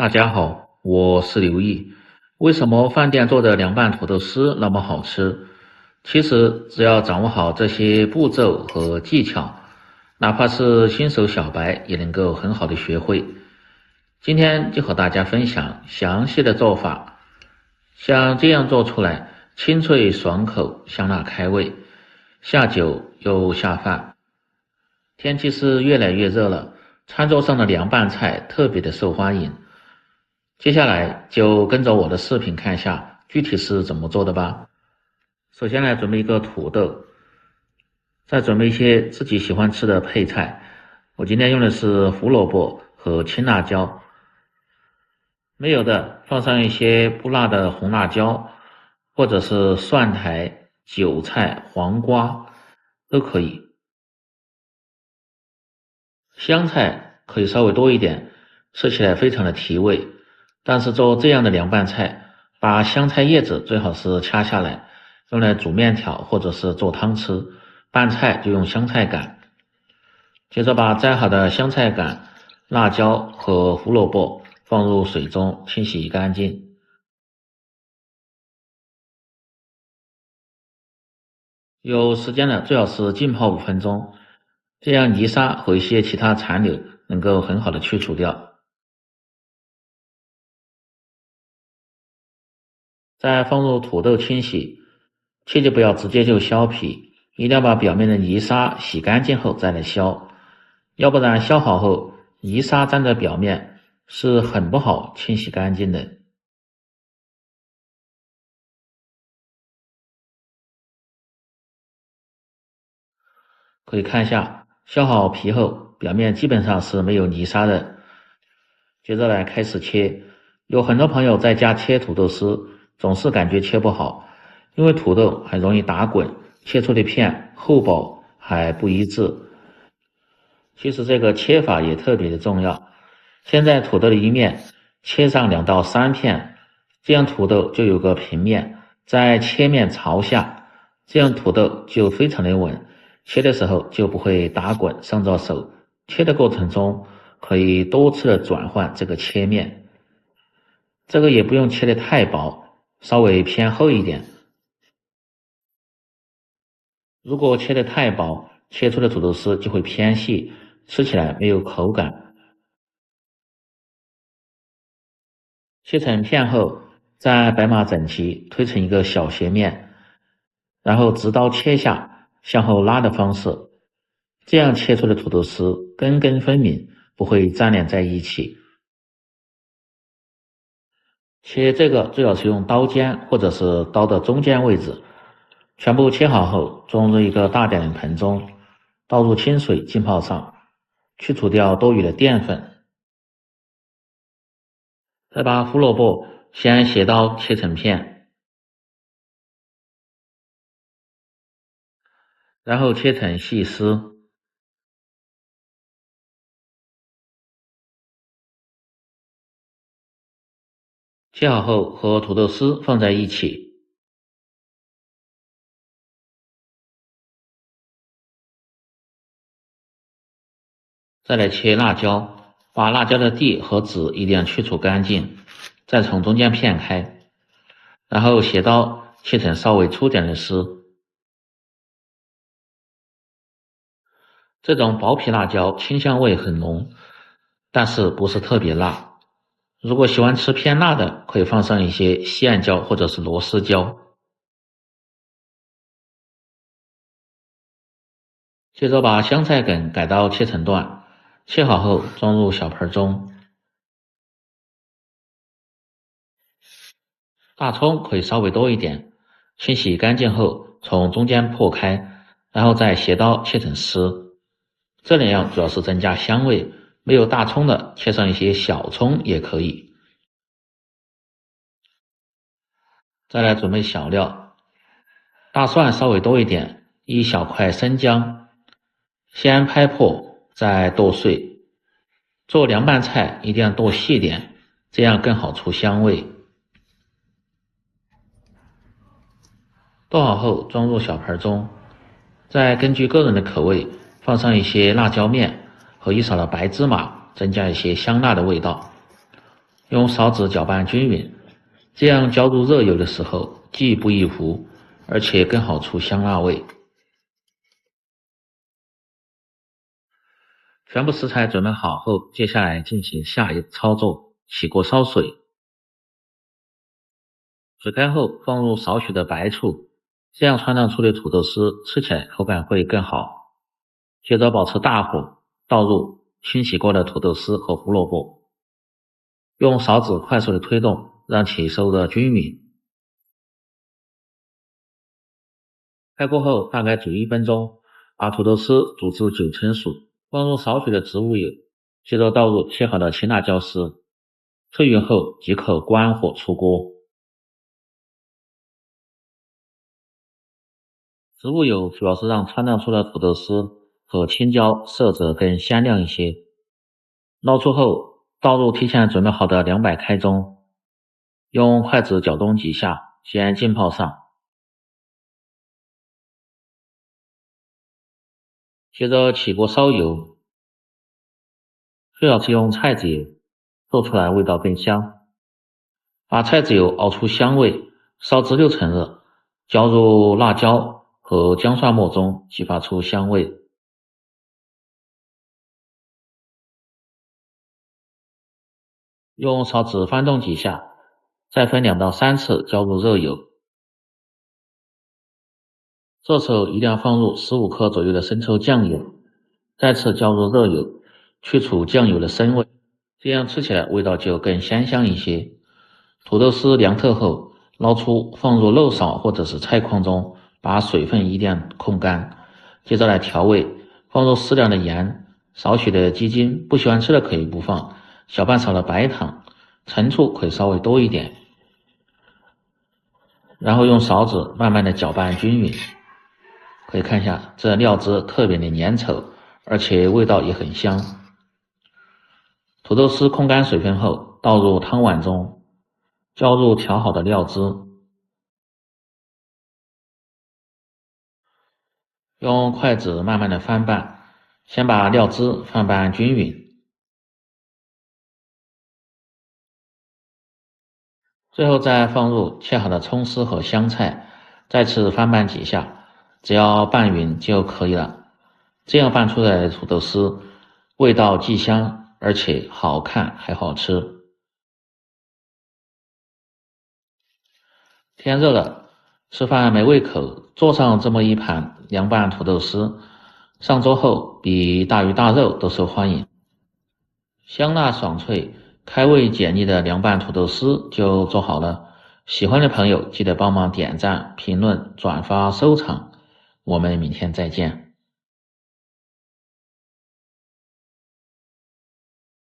大家好，我是刘毅。为什么饭店做的凉拌土豆丝那么好吃？其实只要掌握好这些步骤和技巧，哪怕是新手小白也能够很好的学会。今天就和大家分享详细的做法，像这样做出来，清脆爽口，香辣开胃，下酒又下饭。天气是越来越热了，餐桌上的凉拌菜特别的受欢迎。接下来就跟着我的视频看一下具体是怎么做的吧。首先来准备一个土豆，再准备一些自己喜欢吃的配菜。我今天用的是胡萝卜和青辣椒，没有的放上一些不辣的红辣椒，或者是蒜苔、韭菜、黄瓜都可以。香菜可以稍微多一点，吃起来非常的提味。但是做这样的凉拌菜，把香菜叶子最好是掐下来，用来煮面条或者是做汤吃。拌菜就用香菜杆。接着把摘好的香菜杆、辣椒和胡萝卜放入水中清洗干净。有时间了最好是浸泡5分钟，这样泥沙和一些其他残留能够很好的去除掉。再放入土豆清洗，切记不要直接就削皮，一定要把表面的泥沙洗干净后再来削，要不然削好后泥沙粘在表面是很不好清洗干净的。可以看一下，削好皮后表面基本上是没有泥沙的。接着来开始切，有很多朋友在家切土豆丝总是感觉切不好，因为土豆很容易打滚，切出的片厚薄还不一致。其实这个切法也特别的重要。先在土豆的一面切上2到3片，这样土豆就有个平面，再切面朝下，这样土豆就非常的稳，切的时候就不会打滚伤着手。切的过程中可以多次的转换这个切面，这个也不用切得太薄，稍微偏厚一点。如果切得太薄，切出的土豆丝就会偏细，吃起来没有口感。切成片后，再摆码整齐，推成一个小斜面，然后直刀切下，向后拉的方式，这样切出的土豆丝根根分明，不会粘连在一起。切这个最好是用刀尖或者是刀的中间位置。全部切好后，装入一个大点的盆中，倒入清水浸泡上，去除掉多余的淀粉。再把胡萝卜先斜刀切成片，然后切成细丝。切好后和土豆丝放在一起。再来切辣椒，把辣椒的蒂和籽一定要去除干净，再从中间片开，然后斜刀切成稍微粗点的丝。这种薄皮辣椒清香味很浓，但是不是特别辣。如果喜欢吃偏辣的，可以放上一些西岸椒或者是螺丝椒。接着把香菜梗改刀切成段，切好后装入小盆中。大葱可以稍微多一点，清洗干净后从中间破开，然后再斜刀切成丝。这两样主要是增加香味，没有大葱的切上一些小葱也可以。再来准备小料，大蒜稍微多一点，1小块生姜，先拍破再剁碎。做凉拌菜一定要剁细点，这样更好出香味。剁好后装入小盆中，再根据个人的口味放上一些辣椒面和1勺的白芝麻，增加一些香辣的味道。用勺子搅拌均匀，这样浇入热油的时候既不易糊，而且更好出香辣味。全部食材准备好后，接下来进行下一操作，起锅烧水。水开后放入少许的白醋，这样穿烫出的土豆丝吃起来口感会更好。接着保持大火，倒入清洗过的土豆丝和胡萝卜，用勺子快速的推动，让其收热均匀。开锅后大概煮1分钟，把土豆丝煮至9成熟，放入少许的植物油，接着倒入切好的青辣椒丝，煠匀后即可关火出锅。植物油主要是让穿烫出的土豆丝和青椒色泽更鲜亮一些。捞出后倒入提前准备好的200开中，用筷子搅动几下，先浸泡上。接着起锅烧油，最好是用菜籽油，做出来味道更香。把菜籽油熬出香味，烧至6成热，浇入辣椒和姜蒜末中，激发出香味。用勺子翻动几下，再分2到3次浇入热油。这时候一定要放入15克左右的生抽酱油，再次浇入热油，去除酱油的生味，这样吃起来味道就更鲜香一些。土豆丝凉透后，捞出放入肉勺或者是菜筐中，把水分一定控干。接着来调味，放入适量的盐，少许的鸡精，不喜欢吃的可以不放，小半勺的白糖，陈醋可以稍微多一点。然后用勺子慢慢的搅拌均匀。可以看一下，这料汁特别的粘稠，而且味道也很香。土豆丝控干水分后，倒入汤碗中，浇入调好的料汁，用筷子慢慢的翻拌，先把料汁翻拌均匀，最后再放入切好的葱丝和香菜，再次翻拌几下，只要拌匀就可以了。这样拌出来的土豆丝，味道既香，而且好看还好吃。天热了，吃饭没胃口，做上这么一盘凉拌土豆丝，上桌后比大鱼大肉都受欢迎。香辣爽脆、开胃解腻的凉拌土豆丝就做好了。喜欢的朋友记得帮忙点赞、评论、转发、收藏。我们明天再见。